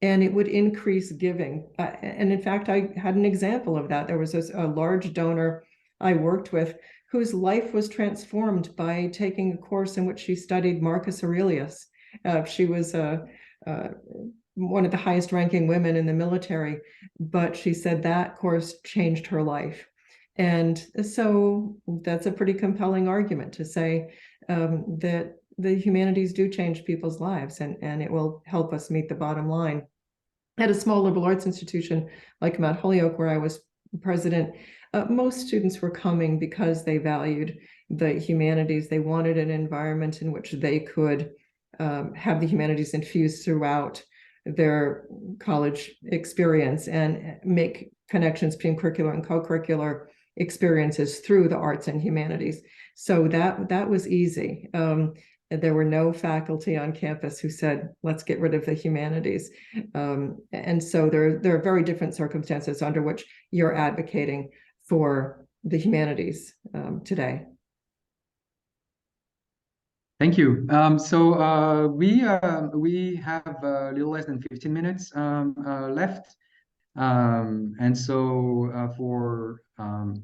and it would increase giving. And in fact, I had an example of that. There was a large donor I worked with whose life was transformed by taking a course in which she studied Marcus Aurelius. She was one of the highest ranking women in the military, but she said that course changed her life. And so that's a pretty compelling argument to say that the humanities do change people's lives, and it will help us meet the bottom line. At a small liberal arts institution like Mount Holyoke, where I was president, most students were coming because they valued the humanities. They wanted an environment in which they could have the humanities infused throughout their college experience and make connections between curricular and co-curricular experiences through the arts and humanities. So that was easy. There were no faculty on campus who said, let's get rid of the humanities. And so there are very different circumstances under which you're advocating for the humanities today. Thank you. So we have a little less than 15 minutes left. And so for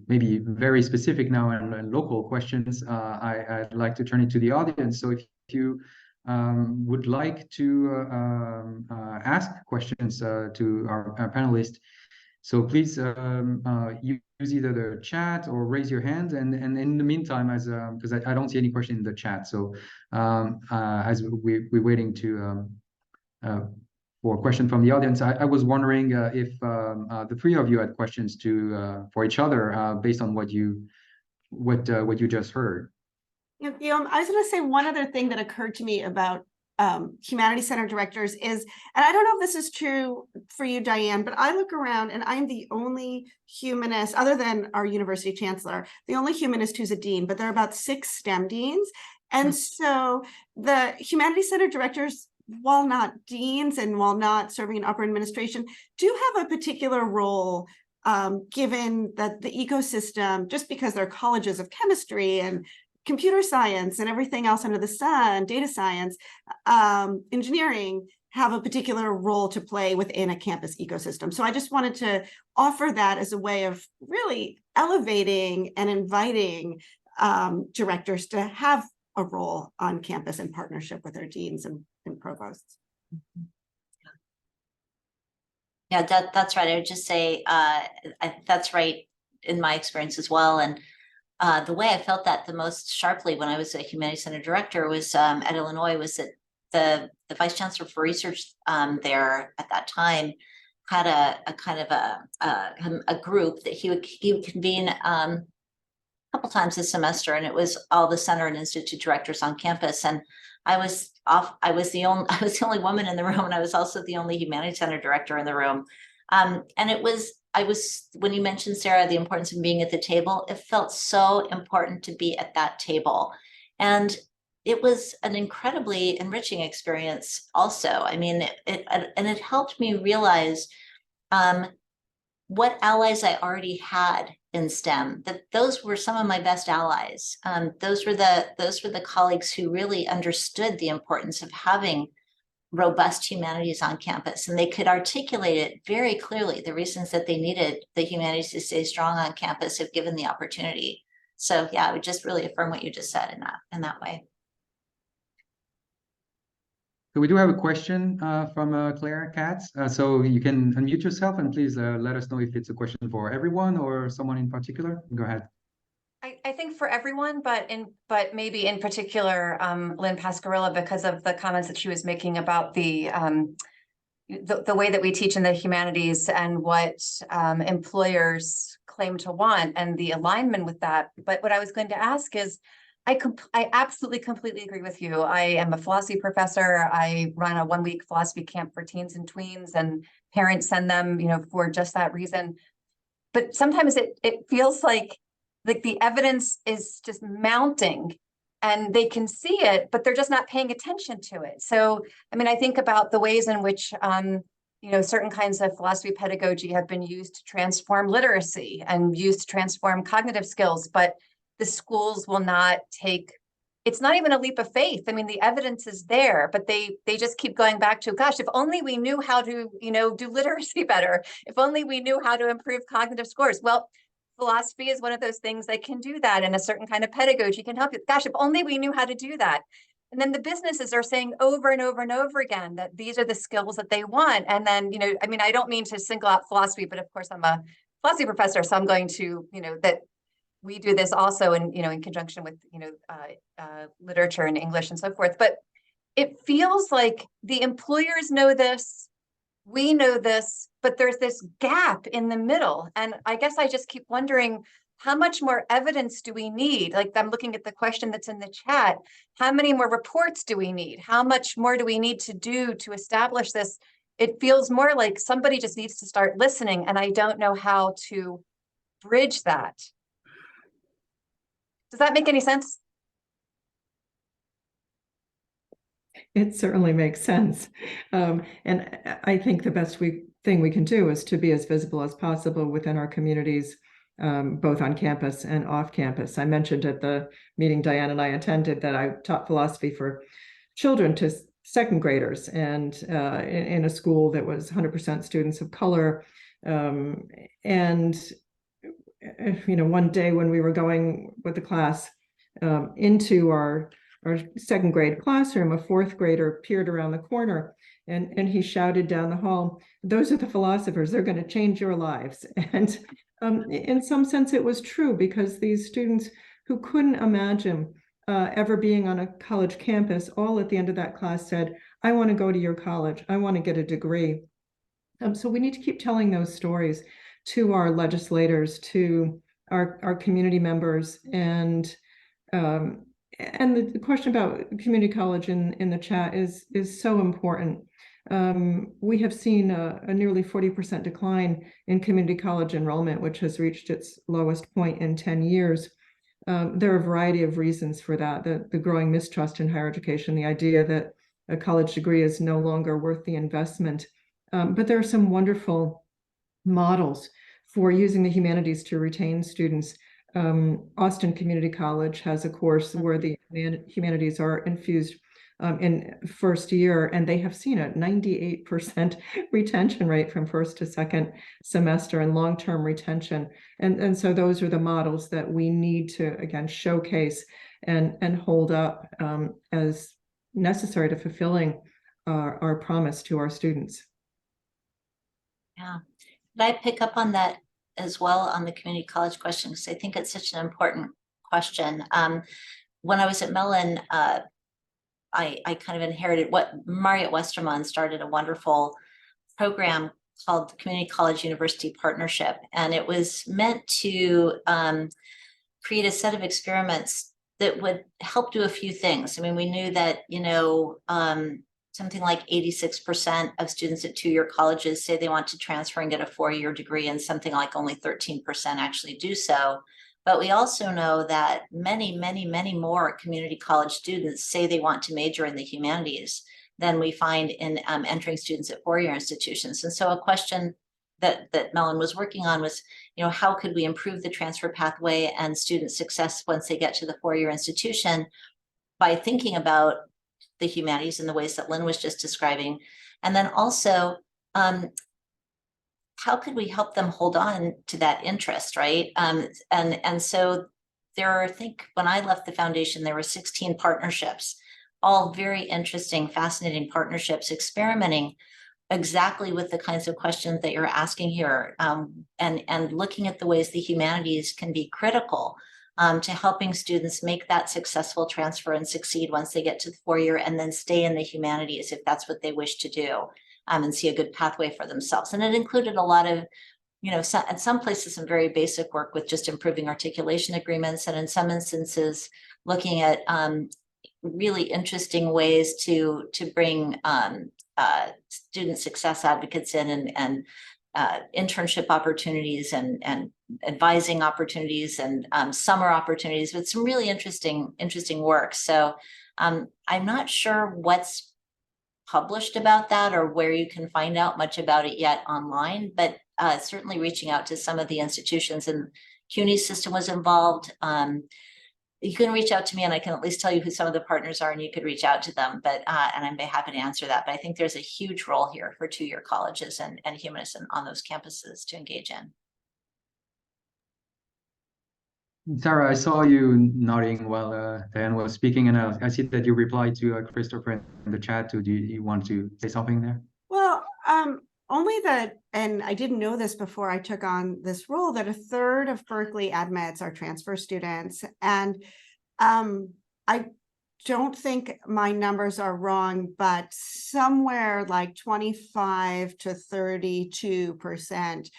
maybe very specific now and local questions, I'd like to turn it to the audience. So if you would like to ask questions to our panelists, so please use either the chat or raise your hand. And in the meantime, as because I don't see any question in the chat, so as we're waiting to for a question from the audience, I was wondering if the three of you had questions for each other based on what you just heard. You know, I was going to say one other thing that occurred to me about Humanities Center directors is, and I don't know if this is true for you, Diane, but I look around and I'm the only humanist, other than our university chancellor, the only humanist who's a dean, but there are about 6 STEM deans. And so the Humanities Center directors, while not deans and while not serving in upper administration, do have a particular role, given that the ecosystem, just because they're colleges of chemistry and computer science and everything else under the sun, data science, engineering, have a particular role to play within a campus ecosystem. So I just wanted to offer that as a way of really elevating and inviting directors to have a role on campus in partnership with their deans and provosts. Yeah, that's right. I would just say that's right in my experience as well. And the way I felt that the most sharply when I was a Humanities Center director was at Illinois, was that the vice chancellor for research there at that time had a kind of a group that he would convene a couple times a semester, and it was all the center and institute directors on campus. And I was the only woman in the room, and I was also the only Humanities Center director in the room. And when you mentioned, Sarah, the importance of being at the table, it felt so important to be at that table. And it was an incredibly enriching experience also. I mean, it helped me realize what allies I already had in STEM, that those were some of my best allies. Those were the colleagues who really understood the importance of having robust humanities on campus, and they could articulate it very clearly, the reasons that they needed the humanities to stay strong on campus if given the opportunity. So yeah, I would just really affirm what you just said in that way. So we do have a question from Claire Katz. So you can unmute yourself and please let us know if it's a question for everyone or someone in particular. Go ahead. I think for everyone, but maybe in particular, Lynn Pascarilla, because of the comments that she was making about the way that we teach in the humanities and what employers claim to want and the alignment with that. But what I was going to ask is, I absolutely completely agree with you. I am a philosophy professor. I run a 1-week philosophy camp for teens and tweens, and parents send them, for just that reason. But sometimes it feels like the evidence is just mounting and they can see it, but they're just not paying attention to it. So, I mean, I think about the ways in which, certain kinds of philosophy pedagogy have been used to transform literacy and used to transform cognitive skills, but the schools will not take, it's not even a leap of faith. I mean, the evidence is there, but they just keep going back to, gosh, if only we knew how to, do literacy better, if only we knew how to improve cognitive scores. Well, philosophy is one of those things that can do that, and a certain kind of pedagogy can help you. Gosh, if only we knew how to do that. And then the businesses are saying over and over and over again that these are the skills that they want. And then, I mean, I don't mean to single out philosophy, but of course I'm a philosophy professor, so I'm going to, that we do this also in conjunction with, literature and English and so forth. But it feels like the employers know this, we know this, but there's this gap in the middle. And I guess I just keep wondering, how much more evidence do we need? Like, I'm looking at the question that's in the chat. How many more reports do we need? How much more do we need to do to establish this? It feels more like somebody just needs to start listening, and I don't know how to bridge that. Does that make any sense? It certainly makes sense. And I think the best thing we can do is to be as visible as possible within our communities, both on campus and off campus. I mentioned at the meeting Diane and I attended that I taught philosophy for children to second graders, and in a school that was 100% students of color. And one day when we were going with the class into our second grade classroom, a fourth grader peered around the corner and he shouted down the hall, "Those are the philosophers, they're going to change your lives." And in some sense it was true, because these students who couldn't imagine ever being on a college campus, all at the end of that class said, "I want to go to your college, I want to get a degree." So we need to keep telling those stories to our legislators, to our community members. And the question about community college in the chat is so important. We have seen a nearly 40% decline in community college enrollment, which has reached its lowest point in 10 years. There are a variety of reasons for that. The growing mistrust in higher education, the idea that a college degree is no longer worth the investment. But there are some wonderful models for using the humanities to retain students. Austin Community College has a course where the humanities are infused in first year, and they have seen a 98% retention rate from first to second semester and long-term retention. And so those are the models that we need to, again, showcase and hold up as necessary to fulfilling our promise to our students. Yeah. Could I pick up on that as well, on the community college question? Because I think it's such an important question. When I was at Mellon, I kind of inherited what Mariette Westermann started, a wonderful program called the Community College University Partnership. And it was meant to create a set of experiments that would help do a few things. I mean, we knew that, something like 86% of students at two-year colleges say they want to transfer and get a four-year degree, and something like only 13% actually do so. But we also know that many, many, many more community college students say they want to major in the humanities than we find in entering students at four-year institutions. And so a question that Mellon was working on was, how could we improve the transfer pathway and student success once they get to the four-year institution by thinking about the humanities in the ways that Lynn was just describing. And then also, how could we help them hold on to that interest, right? And so there are, I think when I left the foundation, there were 16 partnerships, all very interesting, fascinating partnerships, experimenting exactly with the kinds of questions that you're asking here, and looking at the ways the humanities can be critical to helping students make that successful transfer and succeed once they get to the four-year, and then stay in the humanities if that's what they wish to do, and see a good pathway for themselves. And it included a lot of in some places, some very basic work with just improving articulation agreements, and in some instances, looking at really interesting ways to bring student success advocates in, and internship opportunities and advising opportunities and summer opportunities with some really interesting work. So I'm not sure what's published about that or where you can find out much about it yet online, but certainly reaching out to some of the institutions, and CUNY system was involved. You can reach out to me and I can at least tell you who some of the partners are, and you could reach out to them, but and I'm happy to answer that. But I think there's a huge role here for two-year colleges and humanists on those campuses to engage in. Sarah, I saw you nodding while Diane was speaking, and I see that you replied to Christopher in the chat too. Do you want to say something there? Well, only that, and I didn't know this before I took on this role, that a third of Berkeley admits are transfer students. And I don't think my numbers are wrong, but somewhere like 25 to 32%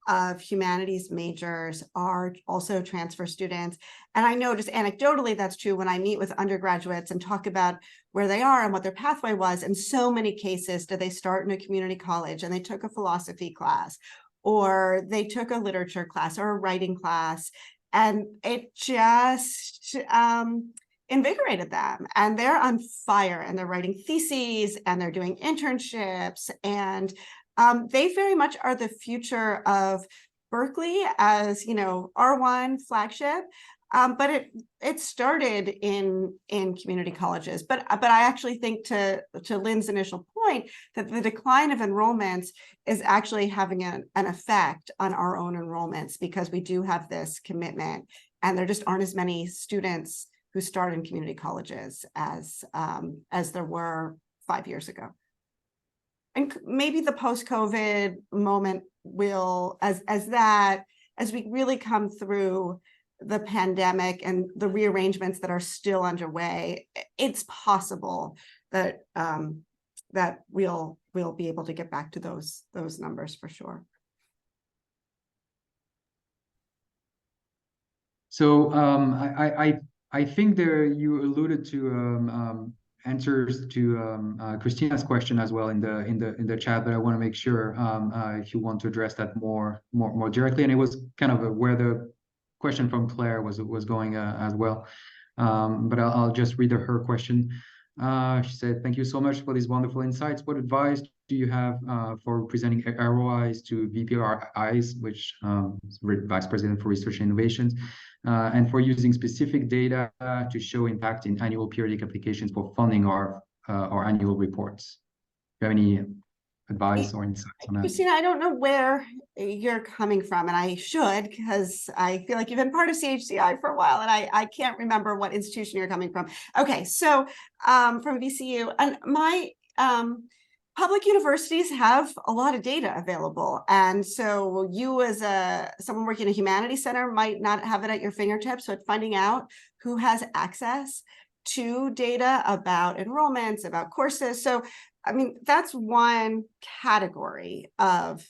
of humanities majors are also transfer students. And I know just anecdotally that's true when I meet with undergraduates and talk about where they are and what their pathway was. In so many cases, do they start in a community college and they took a philosophy class, or they took a literature class or a writing class, and it just invigorated them, and they're on fire, and they're writing theses and they're doing internships, and they very much are the future of Berkeley as, R1 flagship. But it started in community colleges. But I actually think, to Lynn's initial point, that the decline of enrollments is actually having an effect on our own enrollments, because we do have this commitment, and there just aren't as many students who start in community colleges as there were 5 years ago. And maybe the post-COVID moment will, as we really come through the pandemic and the rearrangements that are still underway, it's possible that that we'll be able to get back to those numbers for sure. So I think there you alluded to answers to Christina's question as well in the chat, but I want to make sure if you want to address that more directly. And it was kind of where the question from Claire was going as well. But I'll just read her question. She said, "Thank you so much for these wonderful insights. What advice do you have for presenting ROIs to VPRIs, which is Vice President for Research and Innovations, and for using specific data to show impact in annual periodic applications for funding our annual reports?" Do you have any advice or insights on that? Christina, I don't know where you're coming from, and I should, because I feel like you've been part of CHCI for a while, and I can't remember what institution you're coming from. Okay, so from VCU, and my public universities have a lot of data available, and so you as someone working in a humanities center might not have it at your fingertips. So finding out who has access to data about enrollments, about courses. So I mean, that's one category of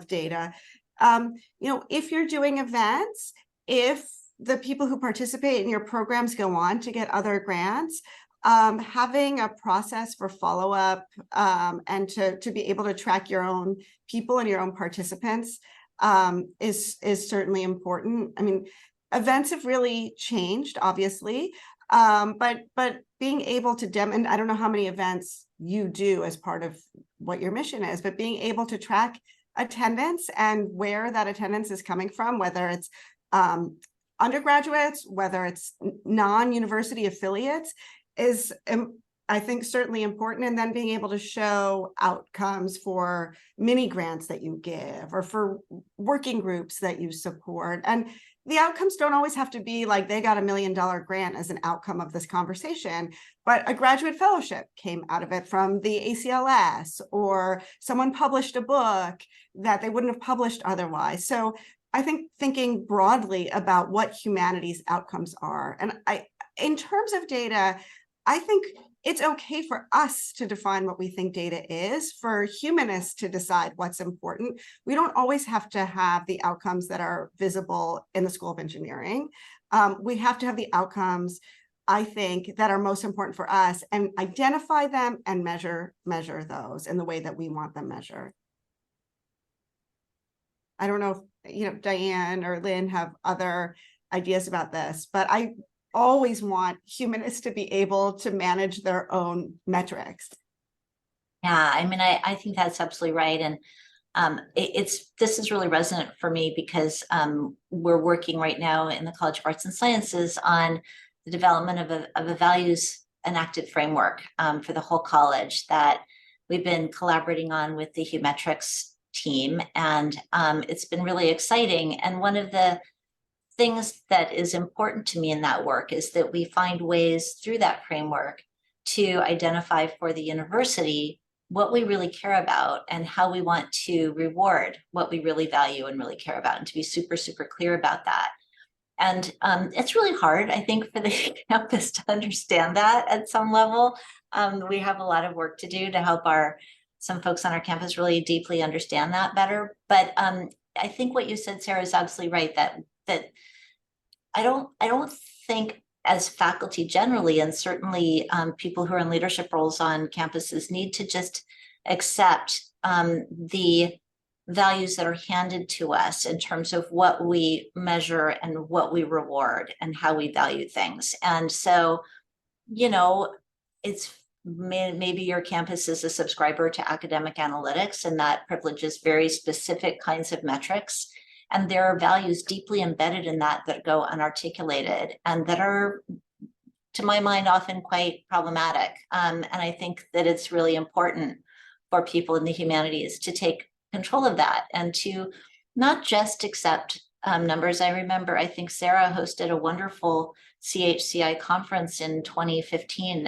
data. If you're doing events, if the people who participate in your programs go on to get other grants, having a process for follow-up and to be able to track your own people and your own participants is certainly important. I mean, events have really changed, obviously, but being able to and I don't know how many events you do as part of what your mission is, but being able to track attendance and where that attendance is coming from, whether it's undergraduates, whether it's non-university affiliates, is I think certainly important. And then being able to show outcomes for mini grants that you give, or for working groups that you support. And the outcomes don't always have to be like they got $1 million grant as an outcome of this conversation, but a graduate fellowship came out of it from the ACLS, or someone published a book that they wouldn't have published otherwise. So I think thinking broadly about what humanities outcomes are. And in terms of data, I think it's okay for us to define what we think data is, for humanists to decide what's important. We don't always have to have the outcomes that are visible in the School of Engineering. We have to have the outcomes, I think, that are most important for us, and identify them and measure those in the way that we want them measured. I don't know if Diane or Lynn have other ideas about this, but I always want humanists to be able to manage their own metrics. Yeah, I mean, I think that's absolutely right. And this is really resonant for me because we're working right now in the College of Arts and Sciences on the development of a values enacted framework for the whole college that we've been collaborating on with the Humetrics team. And it's been really exciting. And one of the things that is important to me in that work is that we find ways through that framework to identify for the university what we really care about and how we want to reward what we really value and really care about, and to be super, super clear about that. And it's really hard, I think, for the campus to understand that at some level. We have a lot of work to do to help some folks on our campus really deeply understand that better. But I think what you said, Sarah, is absolutely right, that I don't think as faculty generally, and certainly people who are in leadership roles on campuses, need to just accept the values that are handed to us in terms of what we measure and what we reward and how we value things. And so, it's maybe your campus is a subscriber to academic analytics, and that privileges very specific kinds of metrics. And there are values deeply embedded in that go unarticulated and that are, to my mind, often quite problematic. And I think that it's really important for people in the humanities to take control of that and to not just accept numbers. I think Sarah hosted a wonderful CHCI conference in 2015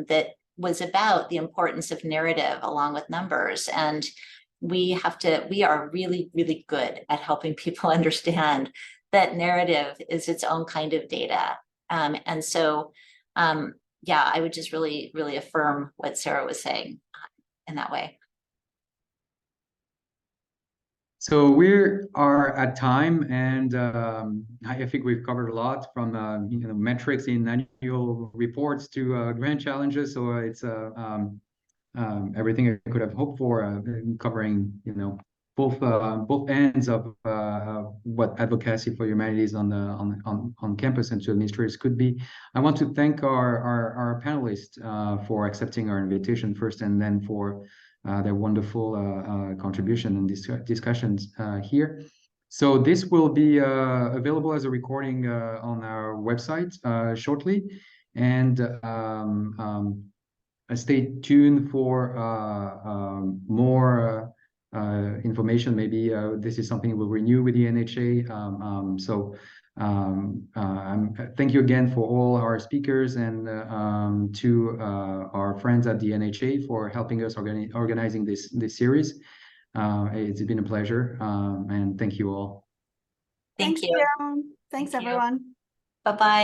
that was about the importance of narrative along with numbers. And we are really, really good at helping people understand that narrative is its own kind of data. And so, yeah, I would just really, really affirm what Sarah was saying in that way. So we are at time, and I think we've covered a lot, from metrics in annual reports to grand challenges. So it's everything I could have hoped for, covering both ends of what advocacy for humanities on campus and to administrators could be. I want to thank our panelists for accepting our invitation first, and then for their wonderful contribution and discussions here. So this will be available as a recording on our website shortly, and stay tuned for more information. Maybe this is something we'll renew with the NHA. Thank you again for all our speakers, and to our friends at the NHA for helping us organizing this series. It's been a pleasure, and thank you all. Thank you. Thanks, everyone. Bye-bye.